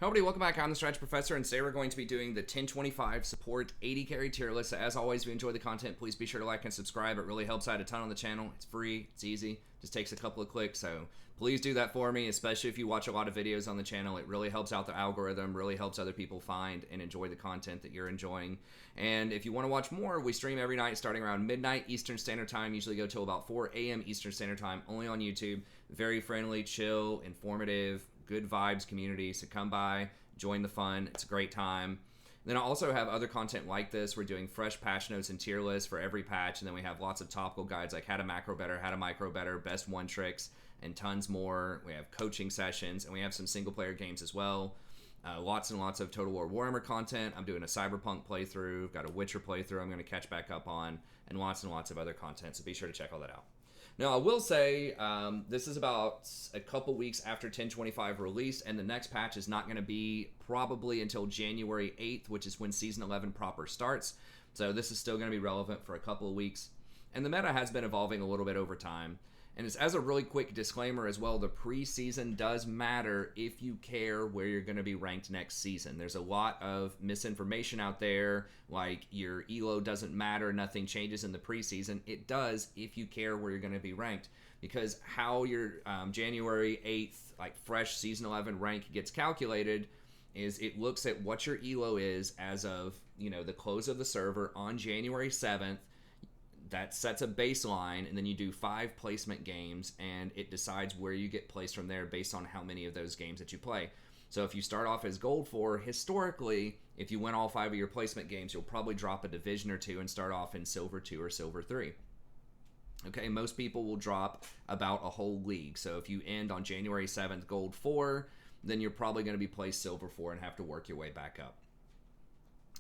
Hello everybody, welcome back. I'm the Stretch Professor, and today we're going to be doing the 1025 support 80 carry tier list. So as always, if you enjoy the content, please be sure to like and subscribe. It really helps out a ton on the channel. It's free, it's easy, just takes a couple of clicks. So please do that for me, especially if you watch a lot of videos on the channel. It really helps out the algorithm, really helps other people find and enjoy the content that you're enjoying. And if you want to watch more, we stream every night starting around midnight Eastern Standard Time, usually go till about 4 a.m. Eastern Standard Time, only on YouTube. Very friendly, chill, informative, good vibes community, so come by, join the fun. It's a great time. Then I also have other content like this. We're doing fresh patch notes and tier lists for every patch, and then we have lots of topical guides like how to macro better, how to micro better, best one tricks, and tons more. We have coaching sessions, and we have some single player games as well. Lots and lots of Total War Warhammer content. I'm doing a Cyberpunk playthrough, got a Witcher playthrough I'm going to catch back up on, and lots of other content, so be sure to check all that out. Now, I will say this is about a couple weeks after 1025 release, and the next patch is not going to be probably until January 8th, which is when Season 11 proper starts. So this is still going to be relevant for a couple of weeks. And the meta has been evolving a little bit over time. And it's, as a really quick disclaimer as well, the preseason does matter if you care where you're going to be ranked next season. There's a lot of misinformation out there, like your elo doesn't matter, nothing changes in the preseason. It does if you care where you're going to be ranked, because how your January 8th, like fresh Season 11 rank gets calculated is it looks at what your elo is as of, the close of the server on January 7th. That sets a baseline, and then you do 5 placement games, and it decides where you get placed from there based on how many of those games that you play. So if you start off as Gold 4, historically, if you win all 5 of your placement games, you'll probably drop a division or 2 and start off in Silver 2 or Silver 3. Okay, most people will drop about a whole league. So if you end on January 7th Gold 4, then you're probably going to be placed Silver 4 and have to work your way back up.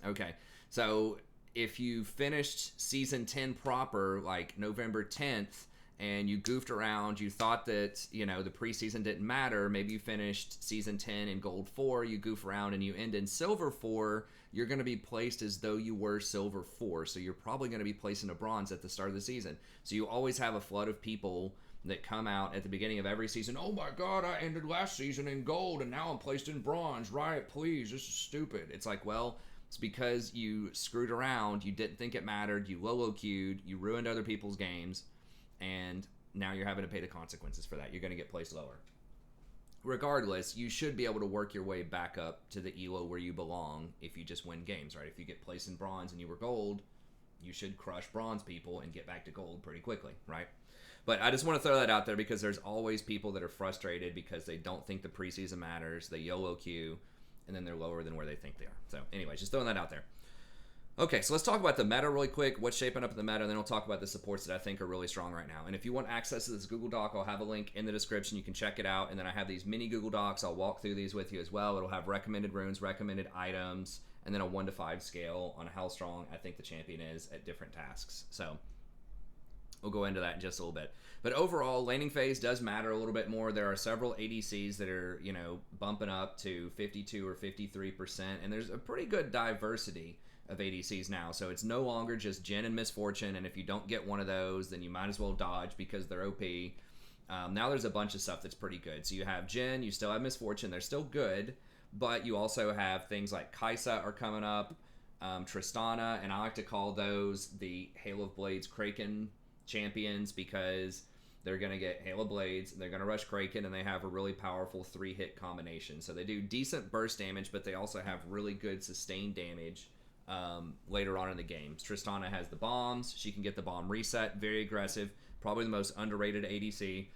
Okay, so if you finished Season 10 proper, like November 10th, and you goofed around, you thought that, the preseason didn't matter, maybe you finished Season 10 in Gold 4, you goof around and you end in Silver 4, you're going to be placed as though you were Silver 4, so you're probably going to be placed in a Bronze at the start of the season. So you always have a flood of people that come out at the beginning of every season. Oh my god, I ended last season in Gold, and now I'm placed in Bronze. Riot, please, this is stupid. It's like, well, it's because you screwed around, you didn't think it mattered, you Lolo queued, you ruined other people's games, and now you're having to pay the consequences for that. You're going to get placed lower. Regardless, you should be able to work your way back up to the elo where you belong if you just win games, right? If you get placed in Bronze and you were Gold, you should crush Bronze people and get back to Gold pretty quickly, right? But I just want to throw that out there because there's always people that are frustrated because they don't think the preseason matters, they YOLO queue, and then they're lower than where they think they are. So anyways, just throwing that out there. Okay, so let's talk about the meta really quick, what's shaping up in the meta, and then we'll talk about the supports that I think are really strong right now. And if you want access to this Google Doc, I'll have a link in the description. You can check it out. And then I have these mini Google Docs. I'll walk through these with you as well. It'll have recommended runes, recommended items, and then a 1 to 5 scale on how strong I think the champion is at different tasks. So we'll go into that in just a little bit. But overall, laning phase does matter a little bit more. There are several ADCs that are, bumping up to 52 or 53%, and there's a pretty good diversity of ADCs now. So it's no longer just Jhin and Miss Fortune, and if you don't get one of those, then you might as well dodge because they're OP. Now there's a bunch of stuff that's pretty good. So you have Jhin, you still have Miss Fortune, they're still good, but you also have things like Kai'Sa are coming up, Tristana, and I like to call those the Hail of Blades Kraken champions because they're going to get Hail of Blades, and they're going to rush Kraken, and they have a really powerful 3-hit combination. So they do decent burst damage, but they also have really good sustained damage later on in the game. Tristana has the bombs. She can get the bomb reset. Very aggressive. Probably the most underrated ADC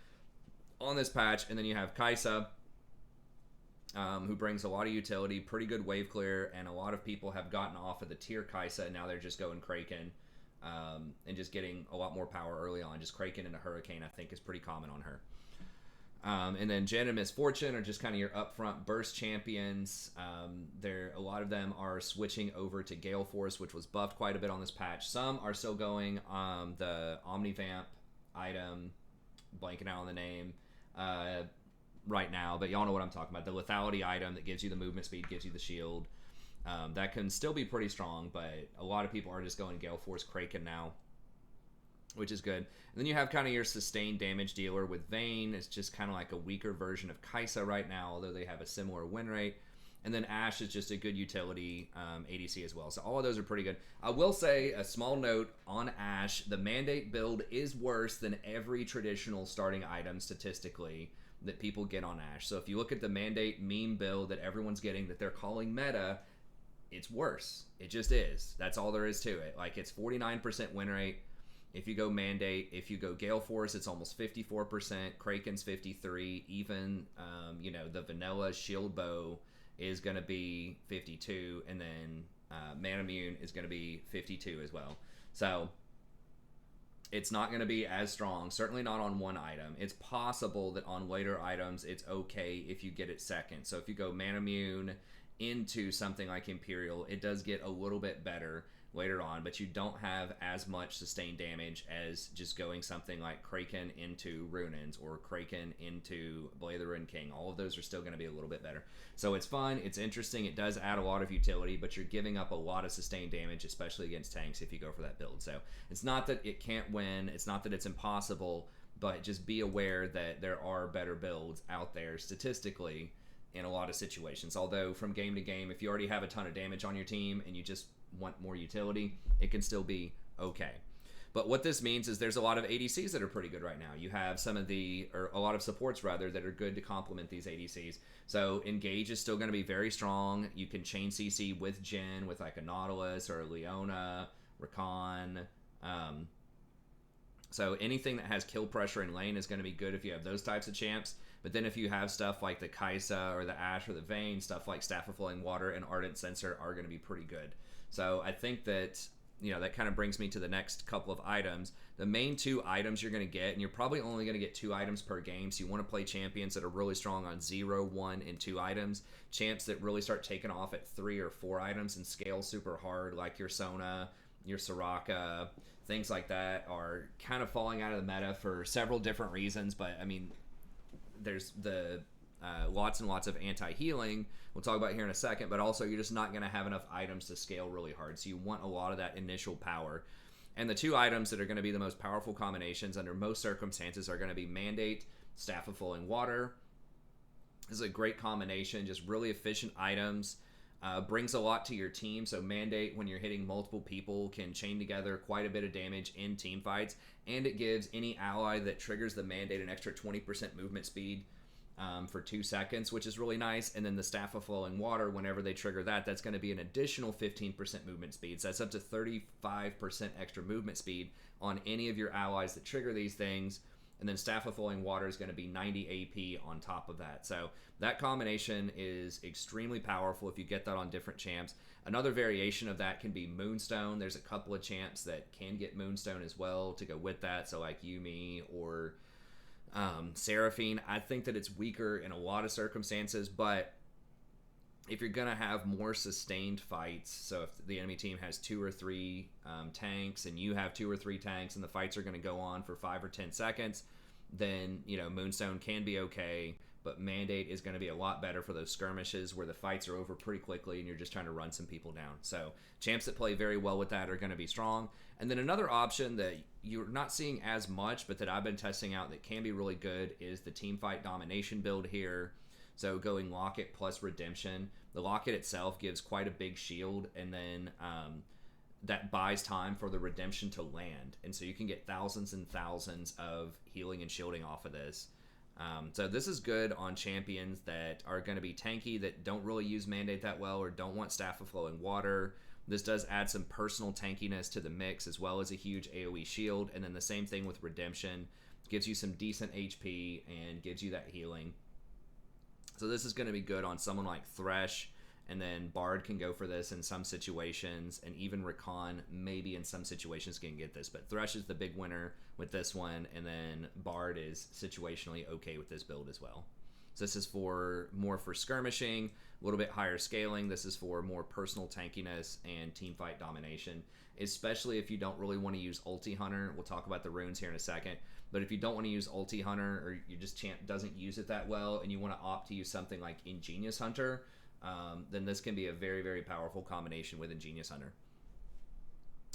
on this patch. And then you have Kai'Sa, who brings a lot of utility, pretty good wave clear, and a lot of people have gotten off of the tier Kai'Sa, and now they're just going Kraken. And just getting a lot more power early on. Just Kraken and a Hurricane, I think, is pretty common on her. And then Jhin and Miss Fortune are just kind of your upfront burst champions. A lot of them are switching over to Gale Force, which was buffed quite a bit on this patch. Some are still going the Omnivamp item, blanking out on the name right now, but y'all know what I'm talking about. The lethality item that gives you the movement speed, gives you the shield. That can still be pretty strong, but a lot of people are just going Gale Force Kraken now, which is good. And then you have kind of your sustained damage dealer with Vayne. It's just kind of like a weaker version of Kai'Sa right now, although they have a similar win rate. And then Ashe is just a good utility ADC as well. So all of those are pretty good. I will say a small note on Ashe. The Mandate build is worse than every traditional starting item statistically that people get on Ashe. So if you look at the Mandate meme build that everyone's getting that they're calling meta, it's worse. It just is. That's all there is to it. Like, it's 49% win rate if you go Mandate. If you go Gale Force, it's almost 54%. Kraken's 53%. Even, the vanilla Shield Bow is going to be 52%. And then Man Immune is going to be 52% as well. So it's not going to be as strong. Certainly not on one item. It's possible that on later items, it's okay if you get it second. So if you go Man Immune into something like Imperial, it does get a little bit better later on, but you don't have as much sustained damage as just going something like Kraken into Runins or Kraken into Blade of the Ruined King. All of those are still going to be a little bit better. So it's fun, it's interesting, it does add a lot of utility, but you're giving up a lot of sustained damage, especially against tanks if you go for that build. So it's not that it can't win, it's not that it's impossible, but just be aware that there are better builds out there statistically in a lot of situations. Although from game to game, if you already have a ton of damage on your team and you just want more utility, it can still be okay. But what this means is there's a lot of ADCs that are pretty good right now. You have a lot of supports rather, that are good to complement these ADCs. So Engage is still going to be very strong. You can chain CC with Jhin, with like a Nautilus or a Leona, Rakan. So anything that has kill pressure in lane is going to be good if you have those types of champs. But then if you have stuff like the Kai'Sa or the Ashe or the Vayne, stuff like Staff of Flowing Water and Ardent Censer are going to be pretty good. So I think that, that kind of brings me to the next couple of items. The main two items you're going to get, and you're probably only going to get 2 items per game, so you want to play champions that are really strong on 0, 1, and 2 items. Champs that really start taking off at 3 or 4 items and scale super hard, like your Sona, your Soraka, things like that, are kind of falling out of the meta for several different reasons. But, I mean, there's the lots and lots of anti-healing we'll talk about here in a second, but also you're just not going to have enough items to scale really hard, so you want a lot of that initial power. And the 2 items that are going to be the most powerful combinations under most circumstances are going to be Mandate, Staff of Flowing Water. This is a great combination, just really efficient items. Brings a lot to your team. So Mandate, when you're hitting multiple people, can chain together quite a bit of damage in team fights, and it gives any ally that triggers the Mandate an extra 20% movement speed for 2 seconds, which is really nice. And then the Staff of Flowing Water, whenever they trigger that, that's going to be an additional 15% movement speed. So that's up to 35% extra movement speed on any of your allies that trigger these things. And then Staff of Flowing Water is going to be 90 AP on top of that. So that combination is extremely powerful if you get that on different champs. Another variation of that can be Moonstone. There's a couple of champs that can get Moonstone as well to go with that. So like Yuumi or Serafina. I think that it's weaker in a lot of circumstances, but if you're going to have more sustained fights, so if the enemy team has 2 or 3 tanks and you have 2 or 3 tanks and the fights are going to go on for 5 or 10 seconds, then, Moonstone can be okay, but Mandate is going to be a lot better for those skirmishes where the fights are over pretty quickly and you're just trying to run some people down. So champs that play very well with that are going to be strong. And then another option that you're not seeing as much, but that I've been testing out that can be really good, is the Teamfight Domination build here. So going Locket plus Redemption. The Locket itself gives quite a big shield, and then that buys time for the Redemption to land. And so you can get thousands and thousands of healing and shielding off of this. So this is good on champions that are going to be tanky, that don't really use Mandate that well, or don't want Staff of Flowing Water. This does add some personal tankiness to the mix, as well as a huge AoE shield. And then the same thing with Redemption. Gives you some decent HP and gives you that healing. So this is going to be good on someone like Thrash, and then Bard can go for this in some situations, and even Rakan maybe in some situations can get this. But Thrash is the big winner with this one, and then Bard is situationally okay with this build as well. So this is more for skirmishing, a little bit higher scaling. This is for more personal tankiness and teamfight domination, especially if you don't really want to use Ulti Hunter. We'll talk about the runes here in a second. But if you don't want to use Ulti Hunter, or your just champ doesn't use it that well, and you want to opt to use something like Ingenious Hunter, then this can be a very, very powerful combination with Ingenious Hunter.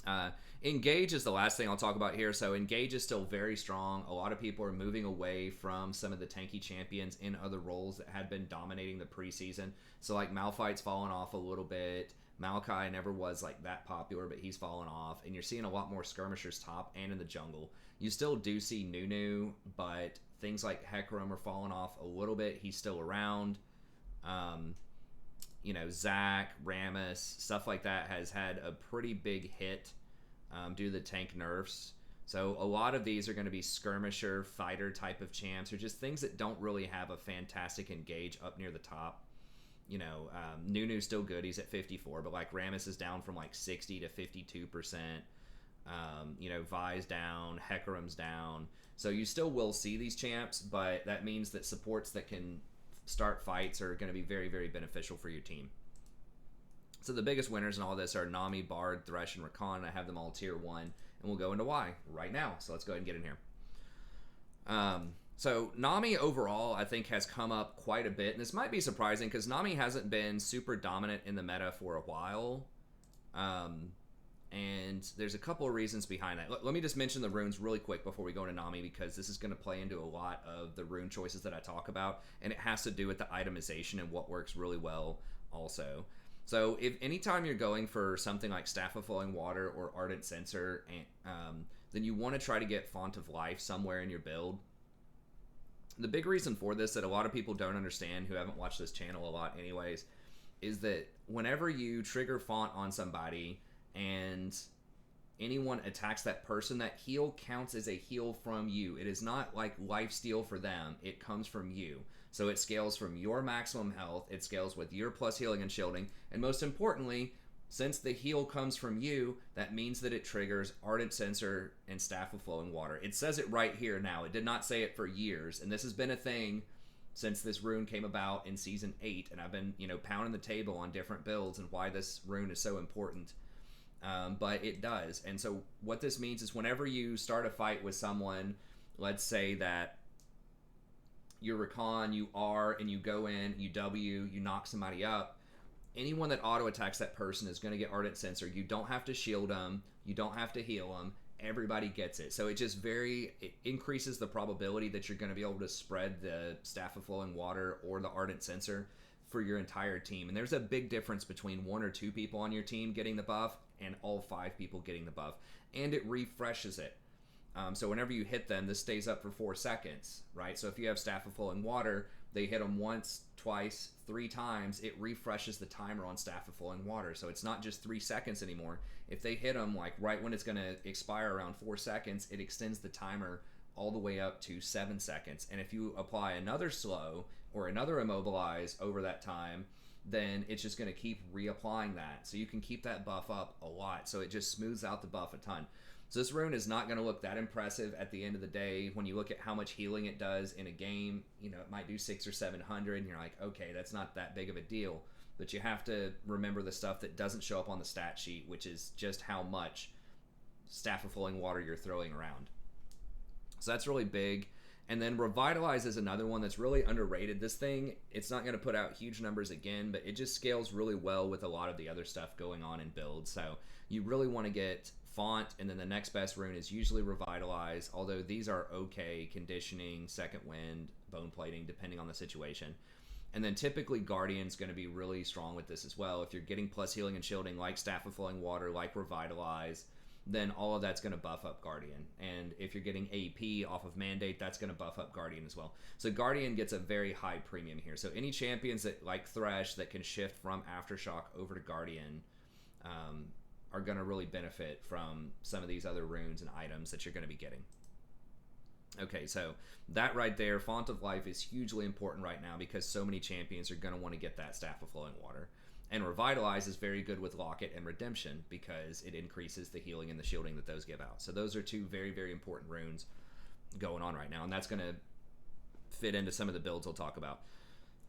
Uh, Engage is the last thing I'll talk about here. So Engage is still very strong. A lot of people are moving away from some of the tanky champions in other roles that had been dominating the preseason. So like Malphite's fallen off a little bit. Maokai never was like that popular, but he's fallen off. And you're seeing a lot more skirmishers top and in the jungle. You still do see Nunu, but things like Hecarim are falling off a little bit. He's still around. Zac, Rammus, stuff like that has had a pretty big hit due to the tank nerfs. So a lot of these are going to be skirmisher, fighter type of champs, or just things that don't really have a fantastic engage up near the top. Nunu's still good. He's at 54, but like Rammus is down from like 60 to 52%. Vi's down, Hecarim's down. So you still will see these champs, but that means that supports that can start fights are going to be very, very beneficial for your team. So the biggest winners in all this are Nami, Bard, Thrash, and Rakan. I have them all tier 1, and we'll go into why right now. So let's go ahead and get in here. So Nami overall, I think, has come up quite a bit, and this might be surprising because Nami hasn't been super dominant in the meta for a while. And there's a couple of reasons behind that. Let me just mention the runes really quick before we go into Nami, because this is going to play into a lot of the rune choices that I talk about, and it has to do with the itemization and what works really well also. So if anytime you're going for something like Staff of Flowing Water or Ardent Censer, then you want to try to get Font of Life somewhere in your build. The big reason for this that a lot of people don't understand who haven't watched this channel a lot anyways, is that whenever you trigger Font on somebody and anyone attacks that person, that heal counts as a heal from you. It is not like lifesteal for them. It comes from you. So it scales from your maximum health. It scales with your plus healing and shielding. And most importantly, since the heal comes from you, that means that it triggers Ardent Censer and Staff of Flowing Water. It says it right here now. It did not say it for years. And this has been a thing since this rune came about in Season 8. And I've been, pounding the table on different builds and why this rune is so important. But it does. And so what this means is whenever you start a fight with someone, let's say that you're Rakan, you R, and you go in, you W, you knock somebody up, anyone that auto attacks that person is going to get Ardent Censer. You don't have to shield them. You don't have to heal them. Everybody gets it. So it increases the probability that you're going to be able to spread the Staff of Flowing Water or the Ardent Censer for your entire team. And there's a big difference between 1 or 2 people on your team getting the buff and all 5 people getting the buff. And it refreshes it. So whenever you hit them, this stays up for 4 seconds, right? So if you have Staff of Flowing Water, they hit them once, twice, 3 times, it refreshes the timer on Staff of Flowing Water. So it's not just 3 seconds anymore. If they hit them like right when it's going to expire around 4 seconds, it extends the timer all the way up to 7 seconds. And if you apply another slow or another immobilize over that time, then it's just going to keep reapplying that. So you can keep that buff up a lot. So it just smooths out the buff a ton. So this rune is not going to look that impressive at the end of the day. When you look at how much healing it does in a game, it might do 600 or 700, and you're like, okay, that's not that big of a deal. But you have to remember the stuff that doesn't show up on the stat sheet, which is just how much Staff of Flowing Water you're throwing around. So that's really big. And then Revitalize is another one that's really underrated. This thing, it's not going to put out huge numbers again, but it just scales really well with a lot of the other stuff going on in builds. So you really want to get Font, and then the next best rune is usually Revitalize, although these are okay, Conditioning, Second Wind, Bone Plating, depending on the situation. And then typically Guardian's going to be really strong with this as well. If you're getting plus healing and shielding like Staff of Flowing Water, like Revitalize, then all of that's going to buff up Guardian. And if you're getting AP off of Mandate, that's going to buff up Guardian as well. So Guardian gets a very high premium here. So any champions that like Thrash that can shift from Aftershock over to Guardian are going to really benefit from some of these other runes and items that you're going to be getting. Okay, so that right there, Font of Life is hugely important right now because so many champions are going to want to get that Staff of Flowing Water. And Revitalize is very good with Locket and Redemption because it increases the healing and the shielding that those give out. So those are 2 very, very important runes going on right now, and that's going to fit into some of the builds we'll talk about.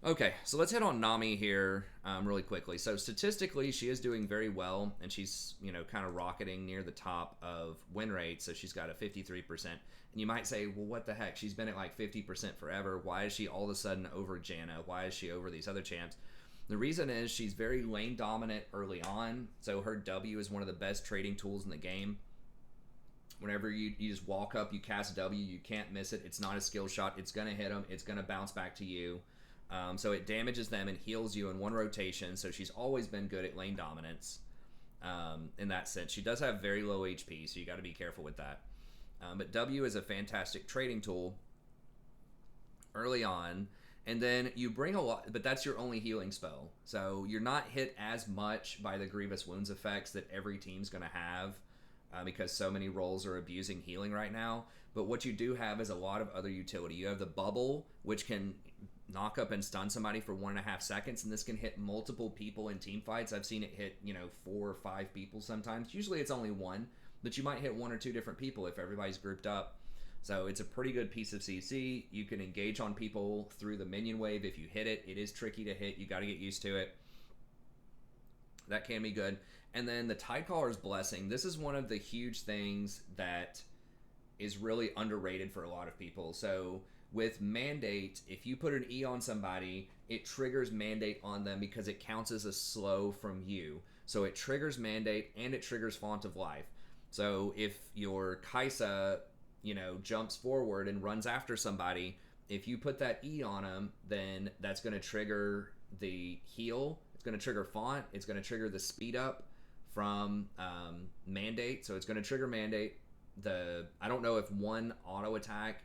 Okay, so let's hit on Nami here really quickly. So statistically, she is doing very well, and she's, kind of rocketing near the top of win rate, so she's got a 53%. And you might say, well, what the heck? She's been at like 50% forever. Why is she all of a sudden over Janna? Why is she over these other champs? The reason is she's very lane dominant early on, so her W is one of the best trading tools in the game. Whenever you just walk up, you cast W, you can't miss it. It's not a skill shot. It's going to hit them. It's going to bounce back to you. So it damages them and heals you in one rotation. So she's always been good at lane dominance in that sense. She does have very low HP, so you got to be careful with that. But W is a fantastic trading tool early on. And then you bring a lot, but that's your only healing spell. So you're not hit as much by the Grievous Wounds effects that every team's going to have. Because so many roles are abusing healing right now. But what you do have is a lot of other utility. You have the bubble, which can knock up and stun somebody for 1.5 seconds, and this can hit multiple people in team fights. I've seen it hit, 4 or 5 people sometimes. Usually it's only one, but you might hit 1 or 2 different people if everybody's grouped up. So it's a pretty good piece of CC. You can engage on people through the minion wave if you hit it. It is tricky to hit. You got to get used to it. That can be good. And then the Tidecaller's Blessing. This is one of the huge things that is really underrated for a lot of people. So with Mandate, if you put an E on somebody, it triggers Mandate on them because it counts as a slow from you. So it triggers Mandate and it triggers Font of Life. So if your Kaisa, jumps forward and runs after somebody, if you put that E on them, then that's going to trigger the heal. It's going to trigger Font. It's going to trigger the speed up from Mandate. So it's going to trigger Mandate. I don't know if one auto attack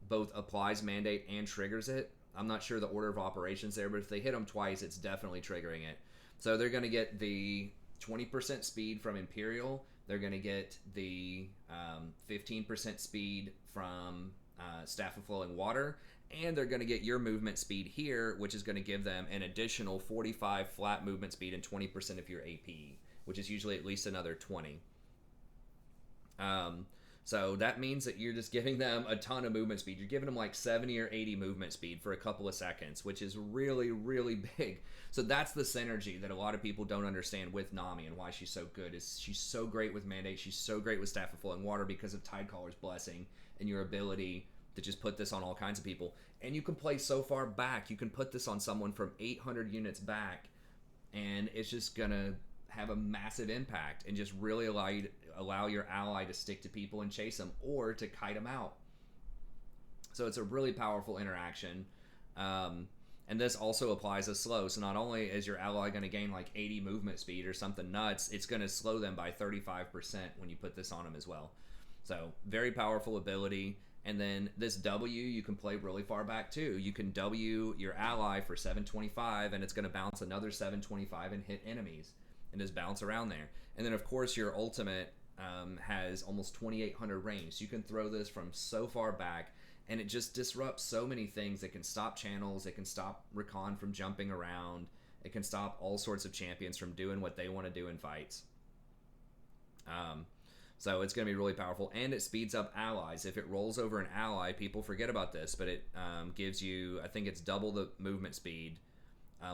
both applies Mandate and triggers it. I'm not sure the order of operations there, but if they hit them twice, it's definitely triggering it. So they're going to get the 20% speed from Imperial. They're going to get the 15% speed from Staff of Flowing Water. And they're going to get your movement speed here, which is going to give them an additional 45 flat movement speed and 20% of your AP, which is usually at least another 20. So that means that you're just giving them a ton of movement speed. You're giving them like 70 or 80 movement speed for a couple of seconds, which is really, really big. So that's the synergy that a lot of people don't understand with Nami and why she's so good. Is she's so great with Mandate. She's so great with Staff of Flowing Water because of Tidecaller's Blessing and your ability to just put this on all kinds of people. And you can play so far back. You can put this on someone from 800 units back, and it's just going to have a massive impact and just really allow your ally to stick to people and chase them or to kite them out. So it's a really powerful interaction. And this also applies as slow. So not only is your ally going to gain like 80 movement speed or something nuts, it's going to slow them by 35% when you put this on them as well. So very powerful ability. And then this W, you can play really far back too. You can W your ally for 725, and it's going to bounce another 725 and hit enemies and just bounce around there. And then of course your ultimate has almost 2800 range. So you can throw this from so far back, and it just disrupts so many things. It can stop channels. It can stop Rakan from jumping around. It can stop all sorts of champions from doing what they want to do in fights. So it's going to be really powerful, and it speeds up allies. If it rolls over an ally, people forget about this, but it gives you, I think it's double the movement speed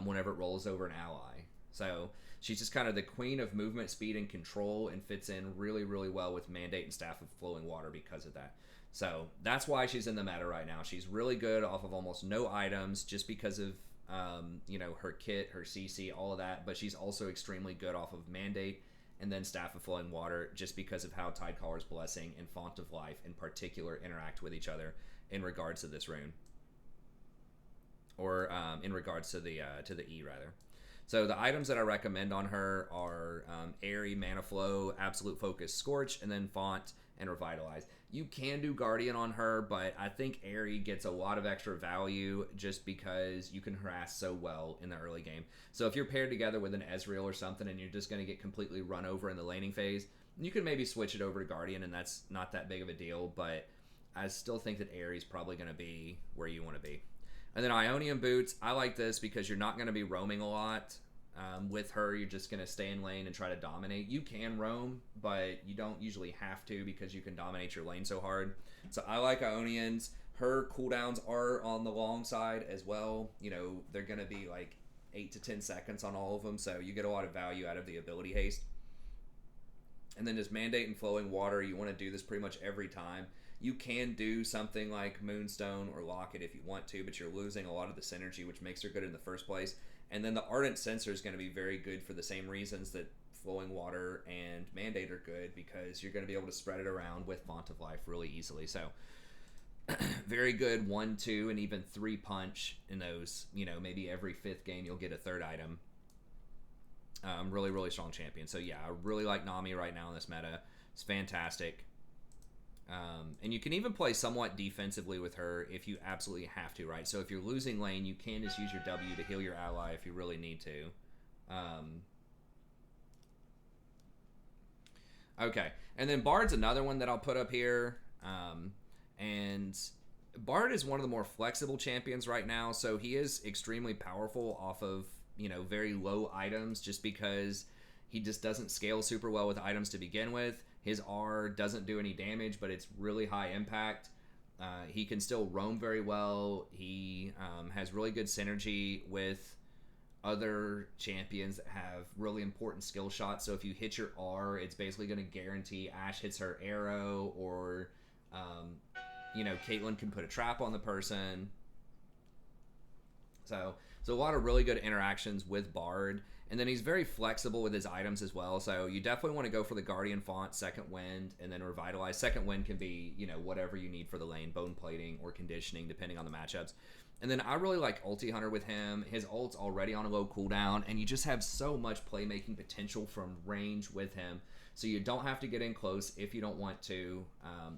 whenever it rolls over an ally. So she's just kind of the queen of movement, speed, and control, and fits in really, really well with Mandate and Staff of Flowing Water because of that. So that's why she's in the meta right now. She's really good off of almost no items just because of her kit, her CC, all of that, but she's also extremely good off of Mandate and then Staff of Flowing Water just because of how Tidecaller's Blessing and Font of Life in particular interact with each other in regards to this rune. Or in regards to the E, rather. So the items that I recommend on her are Airy, Mana Flow, Absolute Focus, Scorch, and then Font and Revitalize. You can do Guardian on her, but I think Airy gets a lot of extra value just because you can harass so well in the early game. So if you're paired together with an Ezreal or something and you're just going to get completely run over in the laning phase, you can maybe switch it over to Guardian, and that's not that big of a deal, but I still think that Airy's probably going to be where you want to be. And then Ionian Boots, I like this because you're not going to be roaming a lot. With her, you're just going to stay in lane and try to dominate. You can roam, but you don't usually have to because you can dominate your lane so hard. So I like Ionians. Her cooldowns are on the long side as well. They're going to be like 8 to 10 seconds on all of them, so you get a lot of value out of the ability haste. And then just Mandate and Flowing Water, you want to do this pretty much every time. You can do something like Moonstone or Locket if you want to, but you're losing a lot of the synergy, which makes her good in the first place. And then the Ardent Sensor is going to be very good for the same reasons that Flowing Water and Mandate are good, because you're going to be able to spread it around with Font of Life really easily. So very good 1, 2, and even 3 punch in those. Maybe every 5th game you'll get a 3rd item. Really, really strong champion. So yeah, I really like Nami right now in this meta. It's fantastic. And you can even play somewhat defensively with her if you absolutely have to, right? So if you're losing lane, you can just use your W to heal your ally if you really need to. Okay, and then Bard's another one that I'll put up here. And Bard is one of the more flexible champions right now, so he is extremely powerful off of, very low items, just because he just doesn't scale super well with items to begin with. His R doesn't do any damage, but it's really high impact. He can still roam very well. He has really good synergy with other champions that have really important skill shots. So if you hit your R, it's basically going to guarantee Ashe hits her arrow, or Caitlyn can put a trap on the person. So a lot of really good interactions with Bard. And then he's very flexible with his items as well. So you definitely want to go for the Guardian Font, Second Wind, and then Revitalize. Second Wind can be, whatever you need for the lane, Bone Plating or Conditioning, depending on the matchups. And then I really like Ulti Hunter with him. His ult's already on a low cooldown, and you just have so much playmaking potential from range with him. So you don't have to get in close if you don't want to.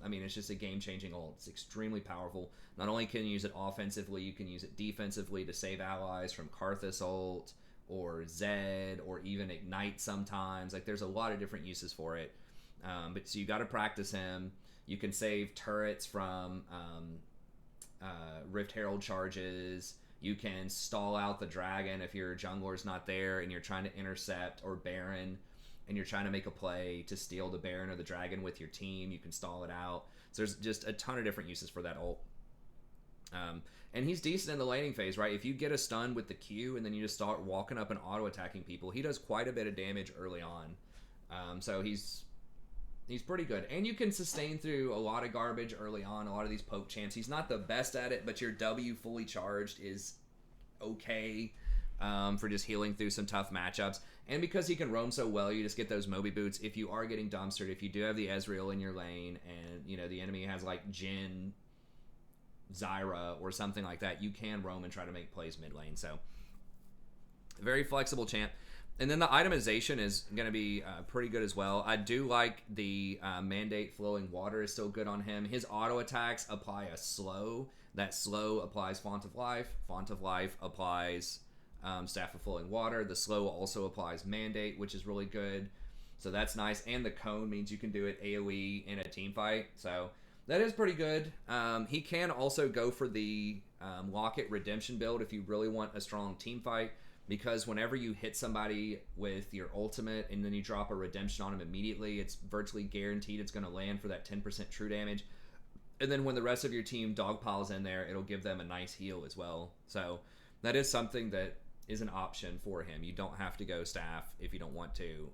It's just a game-changing ult. It's extremely powerful. Not only can you use it offensively, you can use it defensively to save allies from Karthus ult, or Zed, or even Ignite sometimes. Like, there's a lot of different uses for it. But so you got to practice him. You can save turrets from Rift Herald charges. You can stall out the dragon if your jungler's not there and you're trying to intercept, or Baron, and you're trying to make a play to steal the Baron or the dragon with your team. You can stall it out. So there's just a ton of different uses for that ult. And he's decent in the laning phase, right? If you get a stun with the Q and then you just start walking up and auto-attacking people, he does quite a bit of damage early on. So he's pretty good. And you can sustain through a lot of garbage early on, a lot of these poke champs. He's not the best at it, but your W fully charged is okay for just healing through some tough matchups. And because he can roam so well, you just get those Moby Boots. If you are getting dumpstered, if you do have the Ezreal in your lane and, the enemy has like Jhin, Zyra, or something like that, you can roam and try to make plays mid lane. So very flexible champ. And then the itemization is going to be pretty good as well. I do like the Mandate Flowing Water is still good on him. His auto attacks apply a slow. That slow applies Font of Life. Font of Life applies Staff of Flowing Water. The slow also applies Mandate, which is really good. So that's nice. And the cone means you can do it AoE in a team fight. So that is pretty good. He can also go for the Locket Redemption build if you really want a strong team fight, because whenever you hit somebody with your ultimate and then you drop a Redemption on him immediately, it's virtually guaranteed it's going to land for that 10% true damage. And then when the rest of your team dogpiles in there, it'll give them a nice heal as well. So that is something that is an option for him. You don't have to go staff if you don't want to.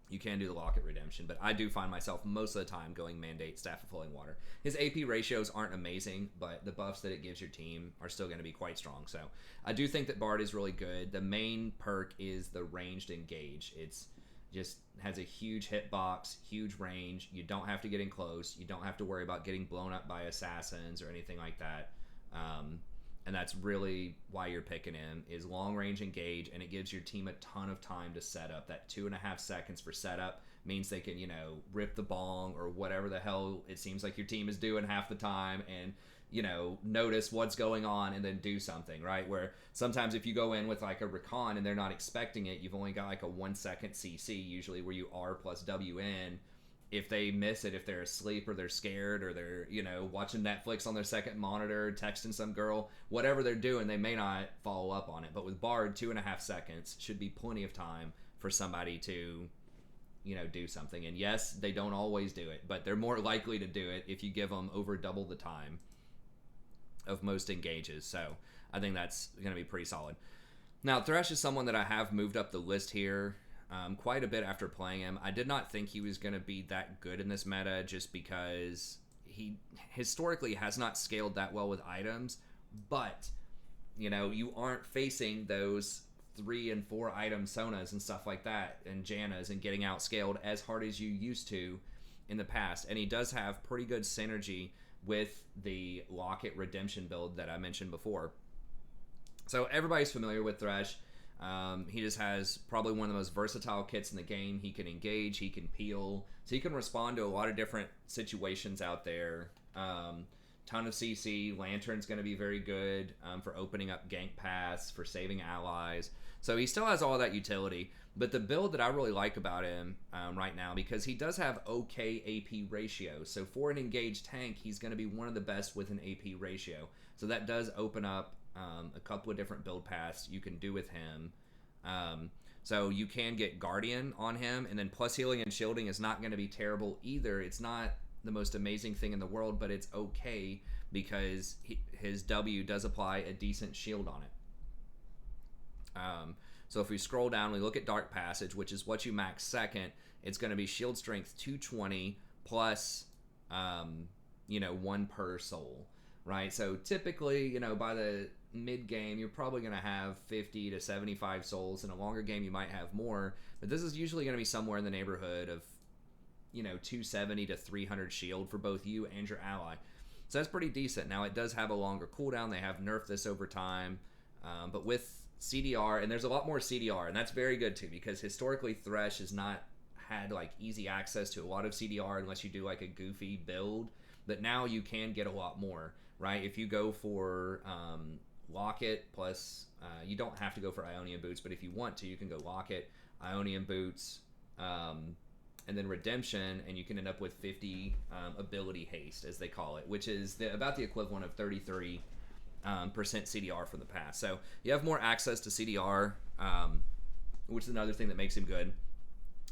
You can do the Locket Redemption, but I do find myself most of the time going Mandate, Staff of Flowing Water. His AP ratios aren't amazing, but the buffs that it gives your team are still going to be quite strong. So I do think that Bard is really good. The main perk is the Ranged Engage. It's just has a huge hitbox, huge range. You don't have to get in close. You don't have to worry about getting blown up by assassins or anything like that. And that's really why you're picking him, is long range engage, and it gives your team a ton of time to set up. That 2.5 seconds for setup means they can, rip the bong or whatever the hell it seems like your team is doing half the time, and, notice what's going on and then do something, right? Where sometimes if you go in with like a recon and they're not expecting it, you've only got like a 1 second CC usually where you R plus W in. If they miss it, if they're asleep or they're scared or they're, watching Netflix on their second monitor, texting some girl, whatever they're doing, they may not follow up on it. But with Bard, 2.5 seconds should be plenty of time for somebody to, do something. And yes, they don't always do it, but they're more likely to do it if you give them over double the time of most engages. So I think that's going to be pretty solid. Now, Thrash is someone that I have moved up the list here. quite a bit after playing him. I did not think he was going to be that good in this meta just because he historically has not scaled that well with items, but you aren't facing those 3 and 4 item Sonas and stuff like that and Jannas and getting outscaled as hard as you used to in the past. And he does have pretty good synergy with the Locket Redemption build that I mentioned before. So everybody's familiar with Thrash. He just has probably one of the most versatile kits in the game. He can engage, he can peel, so he can respond to a lot of different situations out there. Ton of CC. Lantern's going to be very good for opening up gank paths, for saving allies. So he still has all that utility. But the build that I really like about him right now, because he does have okay AP ratio. So for an engaged tank, he's going to be one of the best with an AP ratio. So that does open up a couple of different build paths you can do with him. So you can get Guardian on him, and then plus healing and shielding is not going to be terrible either. It's not the most amazing thing in the world, but it's okay because his W does apply a decent shield on it. So if we scroll down, we look at Dark Passage, which is what you max second. It's going to be shield strength 220 plus, 1 per soul, right? So typically, by the mid game, you're probably going to have 50 to 75 souls. In a longer game, you might have more, but this is usually going to be somewhere in the neighborhood of 270 to 300 shield for both you and your ally. So that's pretty decent. Now, it does have a longer cooldown. They have nerfed this over time. But with CDR, and there's a lot more CDR, and that's very good too, because historically Thresh has not had easy access to a lot of CDR unless you do a goofy build. But now you can get a lot more, right? If you go for Locket plus, you don't have to go for Ionian Boots, but if you want to, you can go Locket, Ionian Boots, and then Redemption, and you can end up with 50 ability haste, as they call it, which is about the equivalent of 33 percent CDR from the past. So you have more access to CDR, which is another thing that makes him good.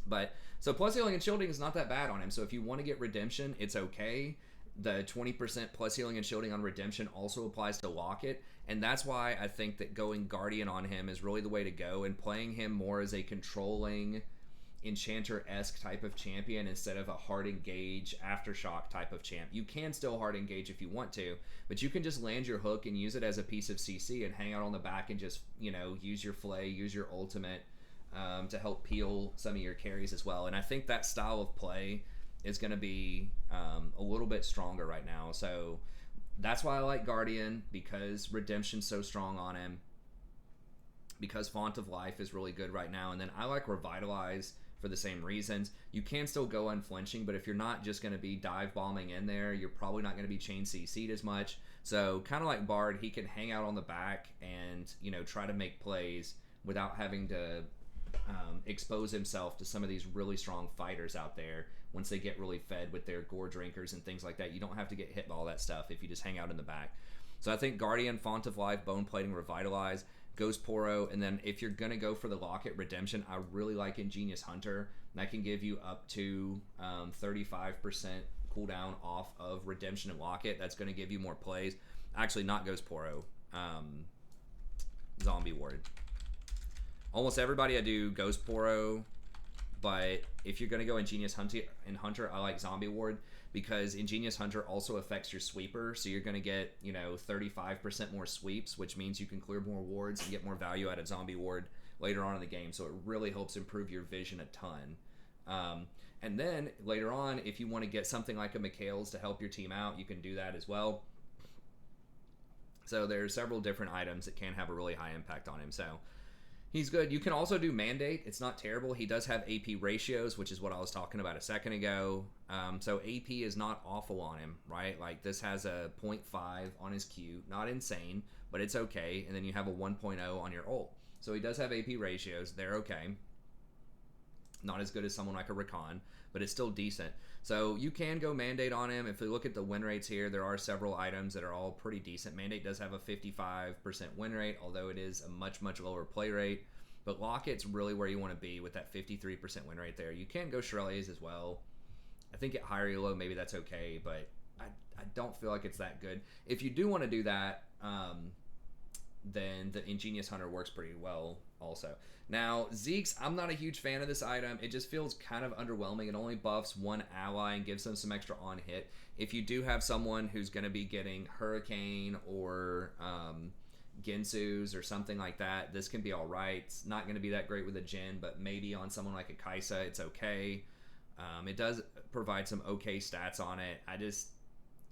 But so plus healing and shielding is not that bad on him. So if you want to get Redemption, it's okay. The 20% plus healing and shielding on Redemption also applies to Locket, and that's why I think that going Guardian on him is really the way to go, and playing him more as a controlling Enchanter-esque type of champion instead of a hard engage Aftershock type of champ. You can still hard engage if you want to, but you can just land your hook and use it as a piece of CC and hang out on the back and just use your flay, use your ultimate to help peel some of your carries as well. And I think that style of play is going to be a little bit stronger right now. So that's why I like Guardian, because Redemption's so strong on him, because Font of Life is really good right now, and then I like Revitalize for the same reasons. You can still go unflinching, but if you're not just going to be dive bombing in there, you're probably not going to be chain CC'd as much. So kind of like Bard, he can hang out on the back and try to make plays without having to expose himself to some of these really strong fighters out there once they get really fed with their gore drinkers and things like that. You don't have to get hit by all that stuff if you just hang out in the back. So I think Guardian, Font of Life, Bone Plating, Revitalize, Ghost Poro, and then if you're going to go for the Locket Redemption, I really like Ingenious Hunter. That can give you up to 35% cooldown off of Redemption and Locket. That's going to give you more plays. Actually, not Ghost Poro. Zombie Ward. Almost everybody I do Ghost Poro, but if you're going to go Ingenious Hunter, I like Zombie Ward, because Ingenious Hunter also affects your sweeper, so you're going to get 35% more sweeps, which means you can clear more wards and get more value out of Zombie Ward later on in the game. So it really helps improve your vision a ton. And then later on, if you want to get something like a Mikhail's to help your team out, you can do that as well. So there's several different items that can have a really high impact on him. So he's good. You can also do Mandate. It's not terrible. He does have AP ratios, which is what I was talking about a second ago. So AP is not awful on him, right? This has a 0.5 on his Q. Not insane, but it's okay. And then you have a 1.0 on your ult. So he does have AP ratios. They're okay. Not as good as someone like a Rakan, but it's still decent. So you can go Mandate on him. If we look at the win rates here, there are several items that are all pretty decent. Mandate does have a 55% win rate, although it is a much, much lower play rate. But Locket's really where you want to be with that 53% win rate there. You can go Shirley's as well. I think at higher elo, maybe that's okay, but I don't feel like it's that good. If you do want to do that, then the Ingenious Hunter works pretty well also. Now, Zeke's, I'm not a huge fan of this item. It just feels kind of underwhelming. It only buffs one ally and gives them some extra on hit. If you do have someone who's going to be getting Hurricane or Ginsu's or something like that, this can be alright. It's not going to be that great with a Jin, but maybe on someone like a Kaisa, it's okay. It does provide some okay stats on it. I just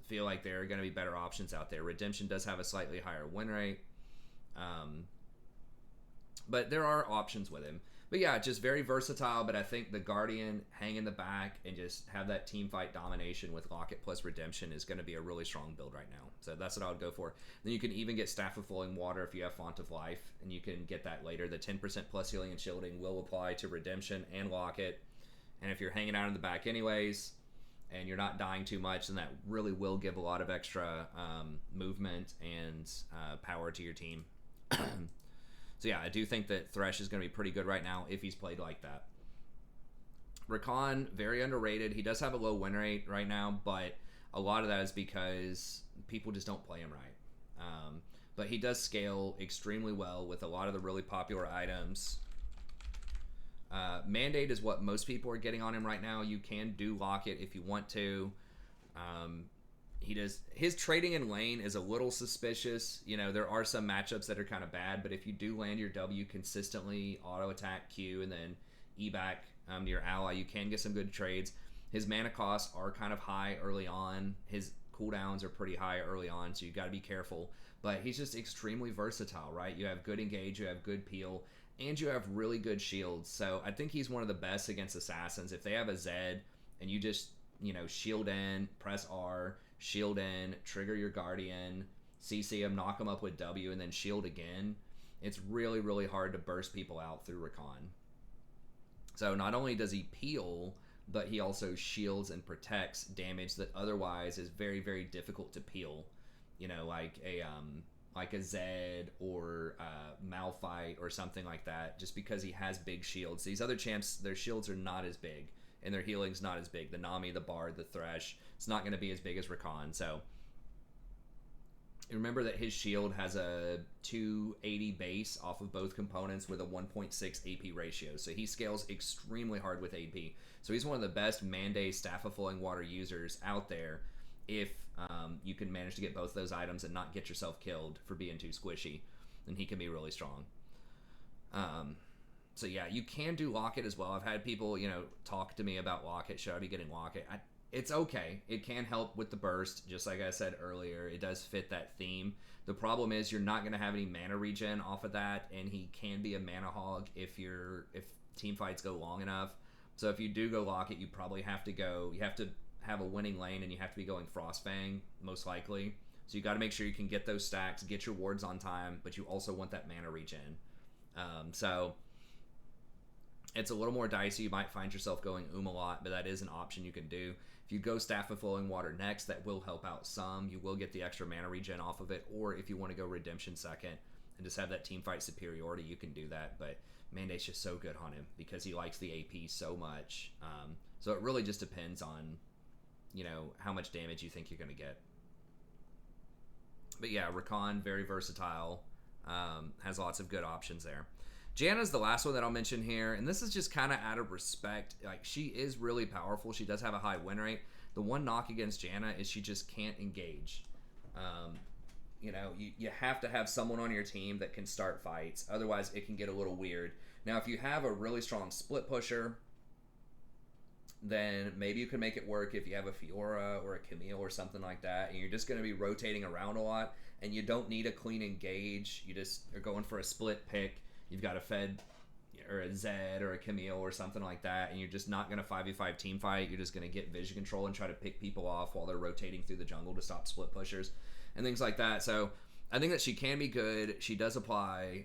feel like there are going to be better options out there. Redemption does have a slightly higher win rate. But there are options with him. But yeah, just very versatile. But I think the Guardian, hang in the back and just have that team fight domination with Locket plus Redemption is going to be a really strong build right now. So that's what I would go for. Then you can even get Staff of Flowing Water if you have Font of Life, and you can get that later. The 10% plus healing and shielding will apply to Redemption and Locket. And if you're hanging out in the back anyways, and you're not dying too much, then that really will give a lot of extra movement and power to your team. So yeah, I do think that Thrash is going to be pretty good right now if he's played like that. Rakan, very underrated. He does have a low win rate right now, but a lot of that is because people just don't play him right. But he does scale extremely well with a lot of the really popular items. Mandate is what most people are getting on him right now. You can do Locket if you want to. His trading in lane is a little suspicious. You know, there are some matchups that are kind of bad, but if you do land your W consistently, auto attack Q, and then E back to your ally, you can get some good trades. His mana costs are kind of high early on. His cooldowns are pretty high early on, so you got to be careful. But he's just extremely versatile, right? You have good engage, you have good peel, and you have really good shields. So I think he's one of the best against assassins. If they have a Zed and you just, shield in, press R, shield in, trigger your Guardian, CC him, knock him up with W, and then shield again, it's really, really hard to burst people out through Rakan. So not only does he peel, but he also shields and protects damage that otherwise is very, very difficult to peel. Like a Zed or Malphite or something like that, just because he has big shields. These other champs, their shields are not as big, and their healing's not as big. The Nami, the Bard, the Thrash, it's not going to be as big as Rakan. So remember that his shield has a 280 base off of both components with a 1.6 AP ratio. So he scales extremely hard with AP. So he's one of the best Mandate Staff of Flowing Water users out there if you can manage to get both those items and not get yourself killed for being too squishy. Then he can be really strong. So yeah, you can do Locket as well. I've had people, talk to me about Locket. Should I be getting Locket? It's okay. It can help with the burst, just like I said earlier. It does fit that theme. The problem is you're not going to have any mana regen off of that, and he can be a mana hog if team fights go long enough. So if you do go Locket, you probably have to have a winning lane, and you have to be going Frostfang, most likely. So you got to make sure you can get those stacks, get your wards on time, but you also want that mana regen. So it's a little more dicey. You might find yourself going a lot, but that is an option you can do. If you go Staff of Flowing Water next, that will help out some. You will get the extra mana regen off of it, or if you want to go Redemption second and just have that team fight superiority, you can do that. But Mandate's just so good on him because he likes the AP so much. So it really just depends on, how much damage you think you're going to get. But yeah, Rakan, very versatile, has lots of good options there. Janna's the last one that I'll mention here, and this is just kind of out of respect. Like, she is really powerful. She does have a high win rate. The one knock against Janna is she just can't engage. You have to have someone on your team that can start fights. Otherwise, it can get a little weird. Now, if you have a really strong split pusher, then maybe you can make it work if you have a Fiora or a Camille or something like that, and you're just going to be rotating around a lot, and you don't need a clean engage. You just are going for a split pick. You've got a Fed or a Zed or a Camille or something like that, and you're just not going to 5v5 team fight. You're just going to get vision control and try to pick people off while they're rotating through the jungle to stop split pushers and things like that. So I think that she can be good. She does apply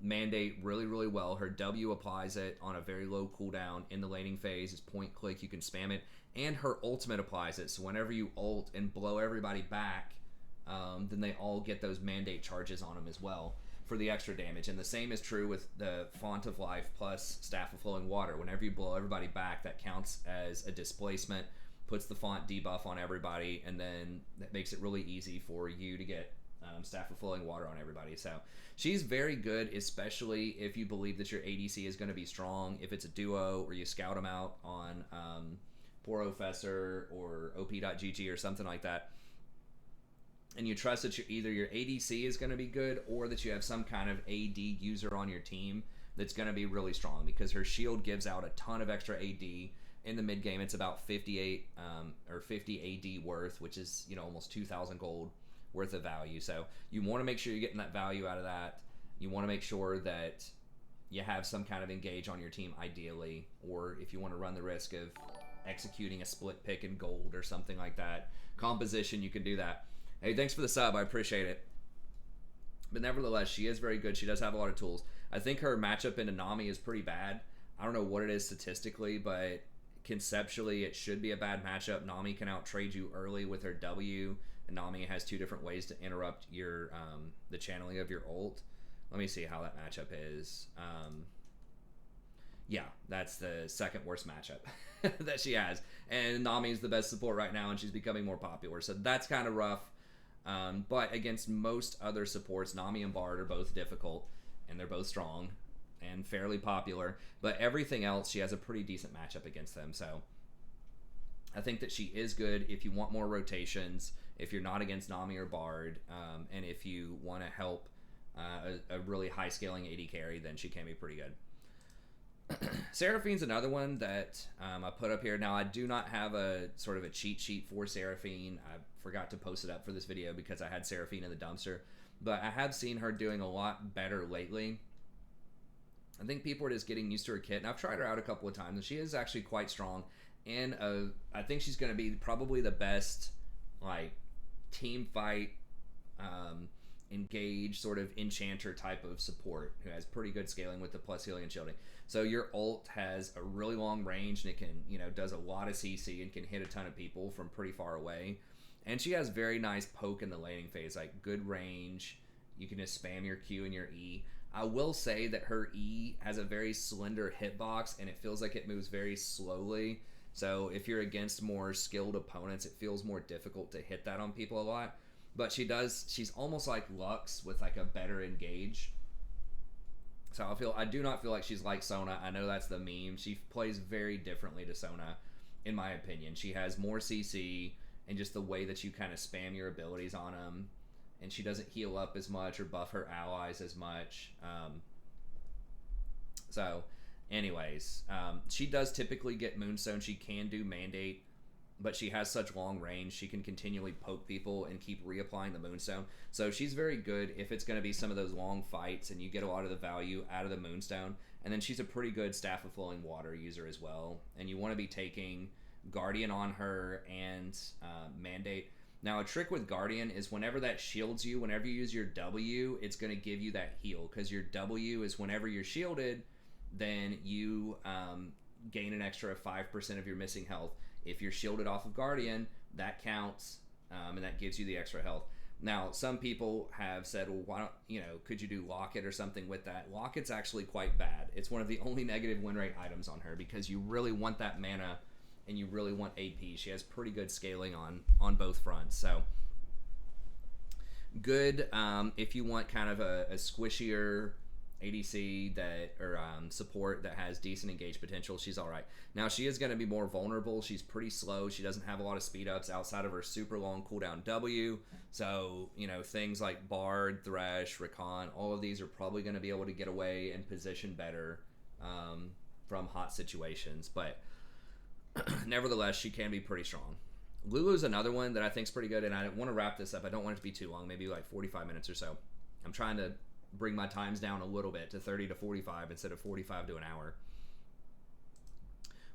Mandate really, really well. Her W applies it on a very low cooldown in the laning phase. It's point click. You can spam it. And her ultimate applies it. So whenever you ult and blow everybody back, then they all get those Mandate charges on them as well for the extra damage. And the same is true with the Font of Life plus Staff of Flowing Water. Whenever you blow everybody back, that counts as a displacement, puts the font debuff on everybody, and then that makes it really easy for you to get staff of flowing water on everybody. So she's very good, especially if you believe that your ADC is going to be strong. If it's a duo or you scout them out on Porofessor or op.gg or something like that, and you trust that either your ADC is going to be good or that you have some kind of AD user on your team that's going to be really strong, because her shield gives out a ton of extra AD. In the mid game, it's about 58 or 50 AD worth, which is, you know, almost 2,000 gold worth of value. So you want to make sure you're getting that value out of that. You want to make sure that you have some kind of engage on your team, ideally, or if you want to run the risk of executing a split pick in gold or something like that, composition, you can do that. Hey, thanks for the sub, I appreciate it. But nevertheless, she is very good. She does have a lot of tools. I think her matchup into Nami is pretty bad. I don't know what it is statistically, but conceptually it should be a bad matchup. Nami can out trade you early with her W, and Nami has two different ways to interrupt your the channeling of your ult. Let me see how that matchup is. Yeah, that's the second worst matchup that she has, and Nami is the best support right now, and she's becoming more popular, so that's kind of rough. But against most other supports, Nami and Bard are both difficult, and they're both strong and fairly popular, but everything else, she has a pretty decent matchup against them. So I think that she is good if you want more rotations, if you're not against Nami or Bard, and if you want to help a really high scaling AD carry, then she can be pretty good. Seraphine's another one that I put up here. Now, I do not have a sort of a cheat sheet for Seraphine. I forgot to post it up for this video because I had Seraphine in the dumpster, but I have seen her doing a lot better lately. I think people are just getting used to her kit, and I've tried her out a couple of times, and she is actually quite strong. And I think she's going to be probably the best, like, team fight, engage, sort of enchanter type of support who has pretty good scaling with the plus healing and shielding. So your ult has a really long range, and it can, you know, does a lot of CC and can hit a ton of people from pretty far away. And she has very nice poke in the laning phase, like good range. You can just spam your Q and your E. I will say that her E has a very slender hitbox, and it feels like it moves very slowly. So if you're against more skilled opponents, it feels more difficult to hit that on people a lot. But she's almost like Lux with like a better engage. So I do not feel like she's like Sona. I know that's the meme. She plays very differently to Sona, in my opinion. She has more CC, and just the way that you kind of spam your abilities on them. And she doesn't heal up as much or buff her allies as much. So, anyways, she does typically get Moonstone. She can do Mandate, but she has such long range. She can continually poke people and keep reapplying the Moonstone. So she's very good if it's going to be some of those long fights and you get a lot of the value out of the Moonstone. And then she's a pretty good Staff of Flowing Water user as well. And you want to be taking Guardian on her and Mandate. Now, a trick with Guardian is whenever that shields you, whenever you use your W, it's going to give you that heal, because your W is whenever you're shielded, then you gain an extra 5% of your missing health. If you're shielded off of Guardian, that counts, and that gives you the extra health. Now, some people have said, well, why don't, could you do Locket or something with that? Locket's actually quite bad. It's one of the only negative win rate items on her, because you really want that mana and you really want AP. She has pretty good scaling on both fronts. So good if you want kind of a squishier ADC or support that has decent engage potential. She's all right. Now, she is going to be more vulnerable. She's pretty slow. She doesn't have a lot of speed ups outside of her super long cooldown W. So, things like Bard, Thrash, Rakan, all of these are probably going to be able to get away and position better from hot situations. But nevertheless, she can be pretty strong. Lulu's another one that I think is pretty good, and I want to wrap this up. I don't want it to be too long, maybe like 45 minutes or so. I'm trying to bring my times down a little bit to 30 to 45 instead of 45 to an hour.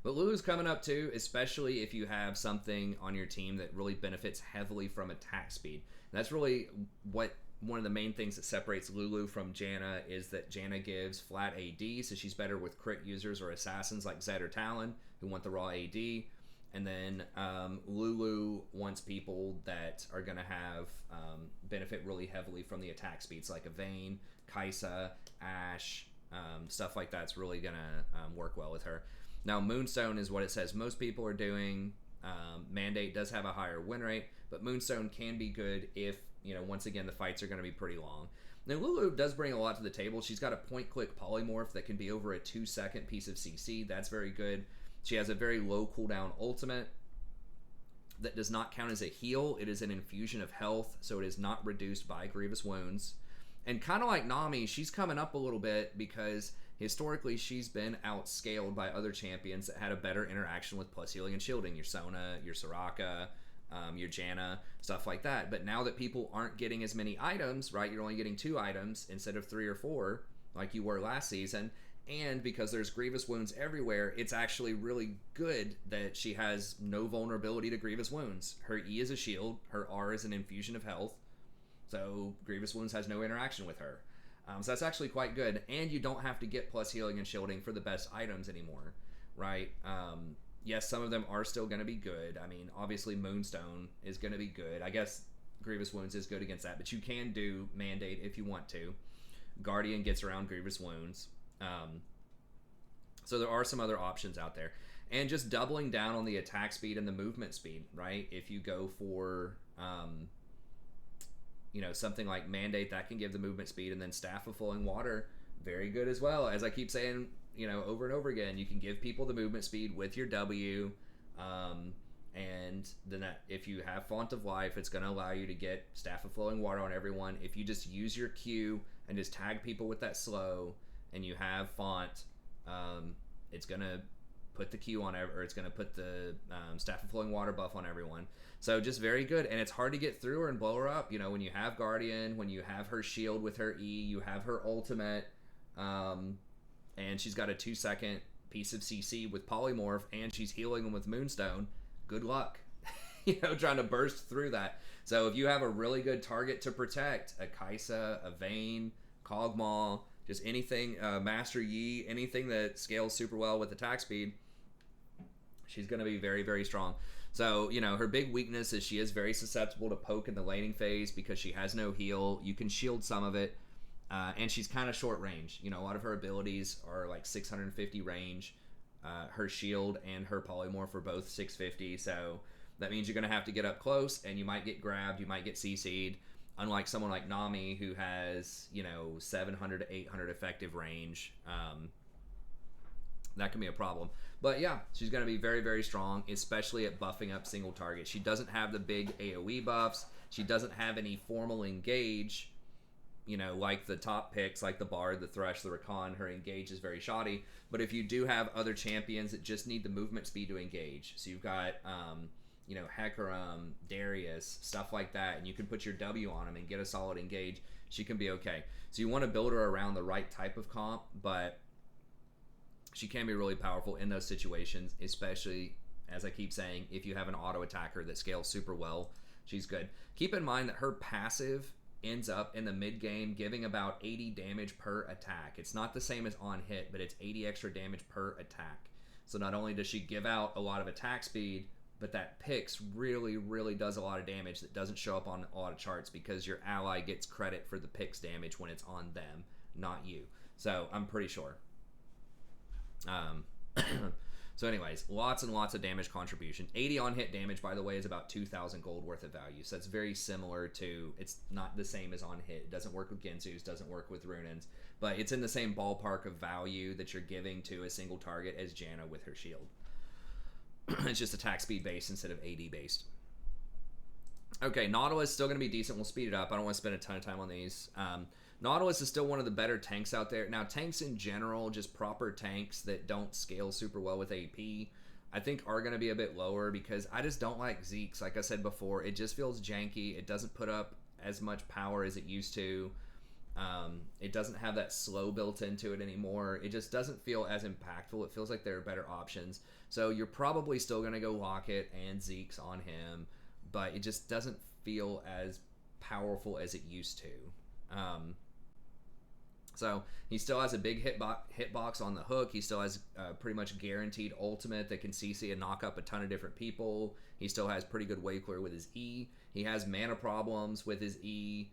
But Lulu's coming up too, especially if you have something on your team that really benefits heavily from attack speed. That's really one of the main things that separates Lulu from Janna, is that Janna gives flat AD, so she's better with crit users or assassins like Zed or Talon who want the raw AD. And then Lulu wants people that are going to have benefit really heavily from the attack speeds, like a Vayne, Kai'Sa, Ashe, stuff like that's really going to work well with her. Now, Moonstone is what it says most people are doing. Mandate does have a higher win rate, but Moonstone can be good if once again, the fights are going to be pretty long. Now, Lulu does bring a lot to the table. She's got a point-click polymorph that can be over a 2-second piece of CC. That's very good. She has a very low cooldown ultimate that does not count as a heal. It is an infusion of health, so it is not reduced by grievous wounds. And kind of like Nami, she's coming up a little bit because historically she's been outscaled by other champions that had a better interaction with plus healing and shielding. Your Sona, your Soraka, your Janna, stuff like that. But now that people aren't getting as many items, right? You're only getting 2 items instead of 3 or 4 like you were last season. And because there's grievous wounds everywhere, it's actually really good that she has no vulnerability to grievous wounds. Her E is a shield, her R is an infusion of health, so grievous wounds has no interaction with her. So that's actually quite good, and you don't have to get plus healing and shielding for the best items anymore, right? Yes, some of them are still going to be good. I mean, obviously Moonstone is going to be good. I guess grievous wounds is good against that, but you can do Mandate if you want to. Guardian gets around grievous wounds. So there are some other options out there, and just doubling down on the attack speed and the movement speed, right? If you go for something like Mandate, that can give the movement speed, and then Staff of Flowing Water, very good as well. As I keep saying, over and over again, you can give people the movement speed with your W, and then if you have Font of Life, it's going to allow you to get Staff of Flowing Water on everyone. If you just use your Q and just tag people with that slow, and you have Font, it's going to put the Q on, or it's going to put the Staff of Flowing Water buff on everyone. So just very good, and it's hard to get through her and blow her up. When you have Guardian, when you have her shield with her E, you have her ultimate, and she's got a 2-second piece of CC with Polymorph, and she's healing them with Moonstone. Good luck, trying to burst through that. So if you have a really good target to protect, a Kaisa, a Vayne, Kog'Maw, just anything, Master Yi, anything that scales super well with attack speed, she's going to be very, very strong. So, her big weakness is she is very susceptible to poke in the laning phase because she has no heal. You can shield some of it, and she's kind of short range. A lot of her abilities are like 650 range. Her shield and her polymorph are both 650, so that means you're going to have to get up close, and you might get grabbed, you might get CC'd. Unlike someone like Nami, who has, 700 to 800 effective range, that can be a problem. But yeah, she's going to be very, very strong, especially at buffing up single target. She doesn't have the big AoE buffs. She doesn't have any formal engage, like the top picks, like the Bard, the Thrash, the Rakan. Her engage is very shoddy. But if you do have other champions that just need the movement speed to engage, so you've got... Hecarim, Darius, stuff like that, and you can put your W on him and get a solid engage, she can be okay. So you want to build her around the right type of comp, but she can be really powerful in those situations, especially, as I keep saying, if you have an auto attacker that scales super well, she's good. Keep in mind that her passive ends up in the mid game giving about 80 damage per attack. It's not the same as on hit, but it's 80 extra damage per attack. So not only does she give out a lot of attack speed, but that Pix really, really does a lot of damage that doesn't show up on a lot of charts because your ally gets credit for the Pix damage when it's on them, not you. So I'm pretty sure. So anyways, lots and lots of damage contribution. 80 on hit damage, by the way, is about 2,000 gold worth of value. So that's very similar to, it's not the same as on hit. It doesn't work with Gensu's, doesn't work with Runins, but it's in the same ballpark of value that you're giving to a single target as Janna with her shield. It's just attack speed based instead of AD based. Okay, Nautilus still going to be decent. We'll speed it up. I don't want to spend a ton of time on these. Nautilus is still one of the better tanks out there. Now, tanks in general, just proper tanks that don't scale super well with AP, I think are going to be a bit lower because I just don't like Zeke's. Like I said before, it just feels janky. It doesn't put up as much power as it used to. It doesn't have that slow built into it anymore. It just doesn't feel as impactful. It feels like there are better options. So you're probably still going to go Locket and Zeke's on him, but it just doesn't feel as powerful as it used to. So he still has a big hitbox on the hook. He still has pretty much guaranteed ultimate that can CC and knock up a ton of different people. He still has pretty good wave clear with his E. He has mana problems with his E.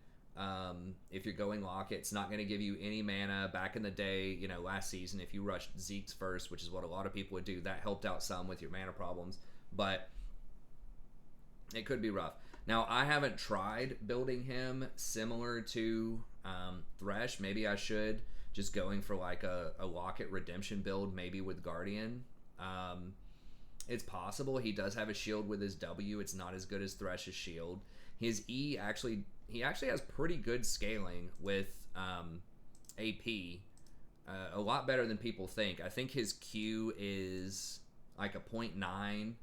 If you're going Locket, it's not going to give you any mana. Back in the day, last season, if you rushed Zeke's first, which is what a lot of people would do, that helped out some with your mana problems, but it could be rough. Now, I haven't tried building him similar to Thrash. Maybe I should. Just going for like a Locket Redemption build, maybe with Guardian. It's possible. He does have a shield with his W. It's not as good as Thrash's shield. His E actually, he actually has pretty good scaling with AP. A lot better than people think. I think his Q is like a 0.9.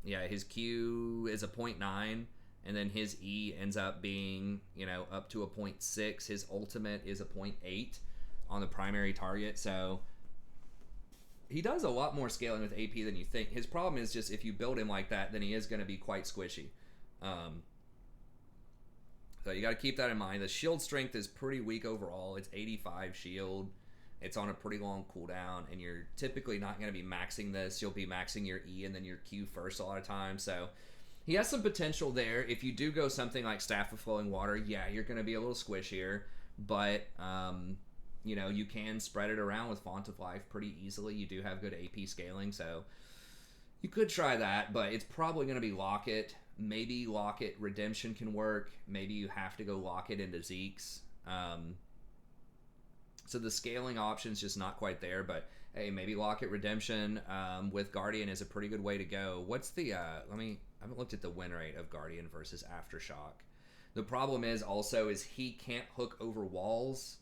Yeah, his Q is a 0.9, and then his E ends up being, you know, up to a 0.6. His ultimate is a 0.8 on the primary target, so he does a lot more scaling with AP than you think. His problem is just if you build him like that, then he is going to be quite squishy. So you got to keep that in mind. The shield strength is pretty weak overall. It's 85 shield. It's on a pretty long cooldown, and you're typically not going to be maxing this. You'll be maxing your E and then your Q first a lot of times. So he has some potential there. If you do go something like Staff of Flowing Water, yeah, you're going to be a little squishier. But, you know, you can spread it around with Font of Life pretty easily. You do have good AP scaling, so you could try that. But it's probably going to be Locket. Maybe Locket Redemption can work. Maybe you have to go Locket into Zeke's. So the scaling option's just not quite there, but hey, maybe Locket Redemption with Guardian is a pretty good way to go. What's the, I haven't looked at the win rate of Guardian versus Aftershock. The problem is also is he can't hook over walls,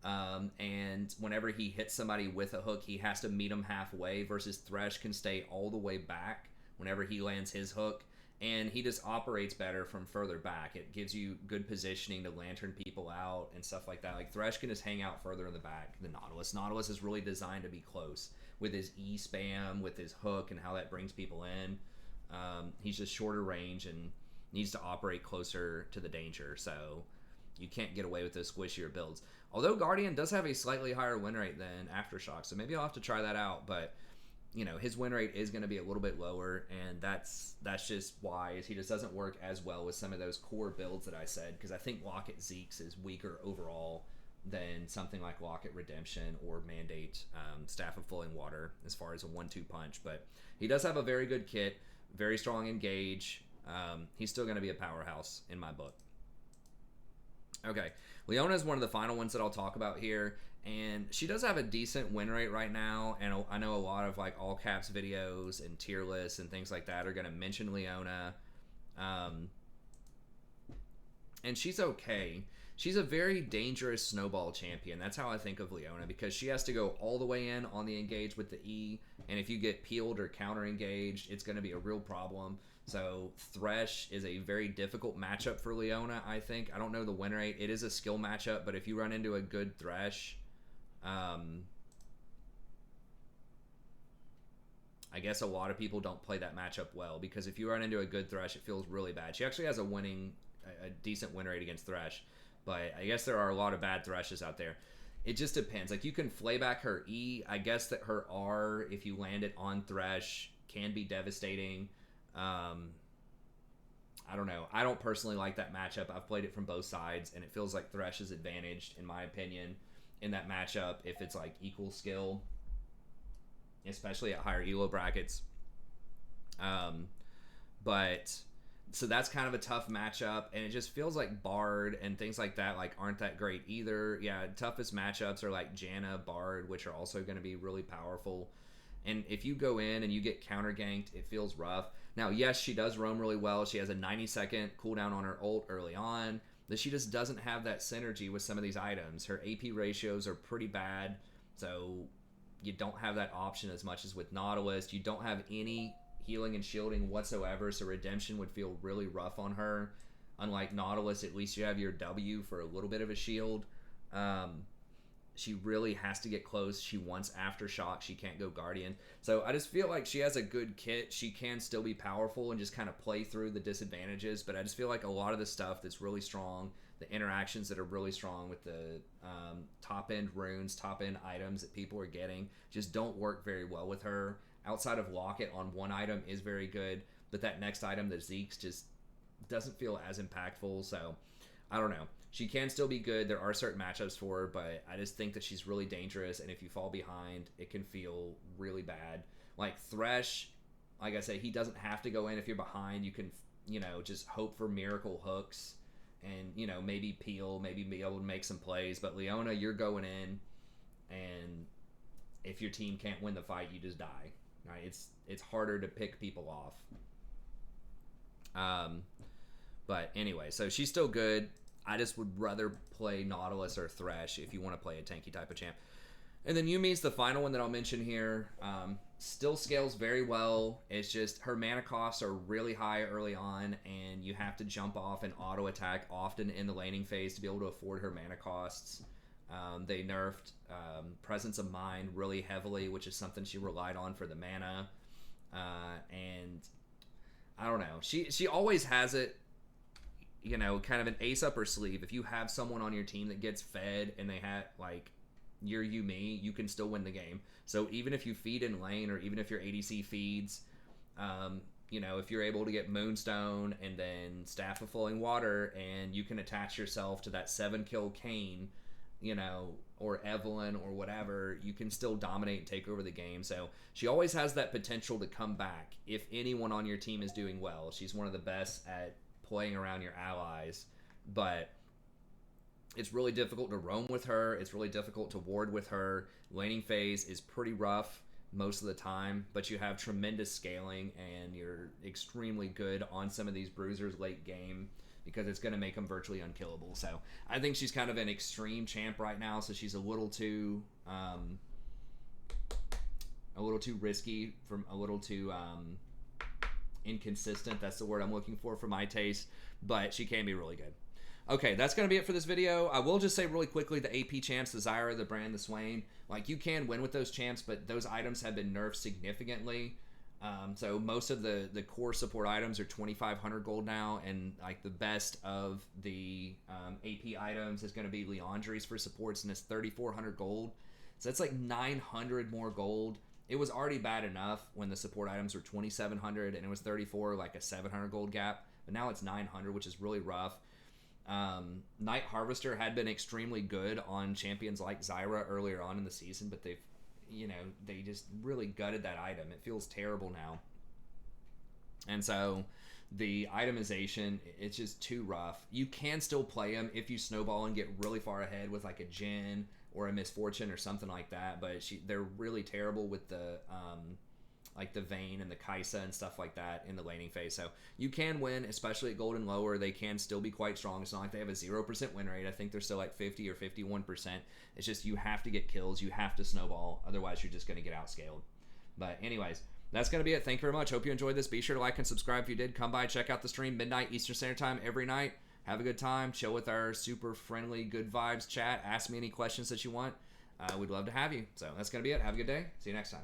and whenever he hits somebody with a hook, he has to meet them halfway versus Thrash can stay all the way back whenever he lands his hook. And he just operates better from further back. It gives you good positioning to lantern people out and stuff like that. Like Thrash can just hang out further in the back than Nautilus. Nautilus is really designed to be close with his E spam, with his hook, and how that brings people in. He's just shorter range and needs to operate closer to the danger. So you can't get away with those squishier builds. Although Guardian does have a slightly higher win rate than Aftershock, so maybe I'll have to try that out. But you know, his win rate is going to be a little bit lower, and that's just why is he just doesn't work as well with some of those core builds that I said, because I think Locket Zeke's is weaker overall than something like Locket Redemption or Mandate Staff of Flowing Water as far as a 1-2 punch. But he does have a very good kit, very strong engage. He's still going to be a powerhouse in my book. Okay, Leona is one of the final ones that I'll talk about here. And she does have a decent win rate right now, and I know a lot of like all caps videos and tier lists and things like that are going to mention Leona. And she's okay. She's a very dangerous snowball champion. That's how I think of Leona, because she has to go all the way in on the engage with the E, and if you get peeled or counter engaged, it's going to be a real problem. So Thrash is a very difficult matchup for Leona, I think. I don't know the win rate. It is a skill matchup, but if you run into a good Thrash, I guess a lot of people don't play that matchup well, because if you run into a good Thrash, it feels really bad. She actually has a decent win rate against Thrash, but I guess there are a lot of bad Thrashes out there. It just depends. Like, you can flay back her E. I guess that her R, if you land it on Thrash, can be devastating. I don't know. I don't personally like that matchup. I've played it from both sides, and it feels like Thrash is advantaged, in my opinion, in that matchup if it's like equal skill, especially at higher elo brackets. But so that's kind of a tough matchup, and it just feels like Bard and things like that like aren't that great either. Yeah, toughest matchups are like Janna, Bard, which are also going to be really powerful. And if you go in and you get counter ganked, it feels rough. Now, yes, she does roam really well. She has a 90-second cooldown on her ult early on. That she just doesn't have that synergy with some of these items. Her AP ratios are pretty bad, so you don't have that option as much as with Nautilus. You don't have any healing and shielding whatsoever, so Redemption would feel really rough on her. Unlike Nautilus, at least you have your W for a little bit of a shield. She really has to get close. She wants Aftershock. She can't go Guardian. So I just feel like she has a good kit. She can still be powerful and just kind of play through the disadvantages. But I just feel like a lot of the stuff that's really strong, the interactions that are really strong with the top-end runes, top-end items that people are getting, just don't work very well with her. Outside of Locket on one item is very good, but that next item, the Zeke's, just doesn't feel as impactful. So I don't know. She can still be good. There are certain matchups for her, but I just think that she's really dangerous, and if you fall behind, it can feel really bad. Like Thrash, like I said, he doesn't have to go in if you're behind. You can you know, just hope for miracle hooks and, you know, maybe peel, maybe be able to make some plays. But Leona, you're going in, and if your team can't win the fight, you just die. Right? It's harder to pick people off. But anyway, so she's still good. I just would rather play Nautilus or Thrash if you want to play a tanky type of champ. And then Yumi's the final one that I'll mention here. Still scales very well. It's just her mana costs are really high early on, and you have to jump off and auto attack often in the laning phase to be able to afford her mana costs. They nerfed Presence of Mind really heavily, which is something she relied on for the mana. And I don't know. She always has it, you know, kind of an ace up her sleeve. If you have someone on your team that gets fed and they have, like, you're Yumi, you can still win the game. So even if you feed in lane, or even if your ADC feeds, you know, if you're able to get Moonstone and then Staff of Flowing Water, and you can attach yourself to that 7-kill Kayn, you know, or Evelyn or whatever, you can still dominate and take over the game. So she always has that potential to come back if anyone on your team is doing well. She's one of the best at playing around your allies, but it's really difficult to roam with her. It's really difficult to ward with her. Laning phase is pretty rough most of the time, but you have tremendous scaling, and you're extremely good on some of these bruisers late game because it's going to make them virtually unkillable. So I think she's kind of an extreme champ right now, so she's a little too risky, from a little too inconsistent. That's the word I'm looking for my taste, but she can be really good. Okay, that's going to be it for this video. I will just say really quickly, the AP champs, the Zyra, the Brand, the Swain, like, you can win with those champs, but those items have been nerfed significantly. So most of the core support items are 2,500 gold now, and like the best of the AP items is going to be Leandri's for supports, and it's 3,400 gold. So that's like 900 more gold. It was already bad enough when the support items were 2,700 and it was 34, like a 700 gold gap, but now it's 900, which is really rough. Night Harvester had been extremely good on champions like Zyra earlier on in the season, but they've, you know, they just really gutted that item. It feels terrible now. And so the itemization, it's just too rough. You can still play them if you snowball and get really far ahead with like a Jhin or a Misfortune or something like that, but they're really terrible with the like the Vayne and the Kaisa and stuff like that in the laning phase. So you can win, especially at gold and lower. They can still be quite strong. It's not like they have a 0% win rate. I think they're still like 50 or 51%. It's just you have to get kills. You have to snowball. Otherwise, you're just going to get outscaled. But anyways, that's going to be it. Thank you very much. Hope you enjoyed this. Be sure to like and subscribe if you did. Come by, check out the stream, midnight Eastern Standard Time every night. Have a good time. Chill with our super friendly, good vibes chat. Ask me any questions that you want. We'd love to have you. So that's going to be it. Have a good day. See you next time.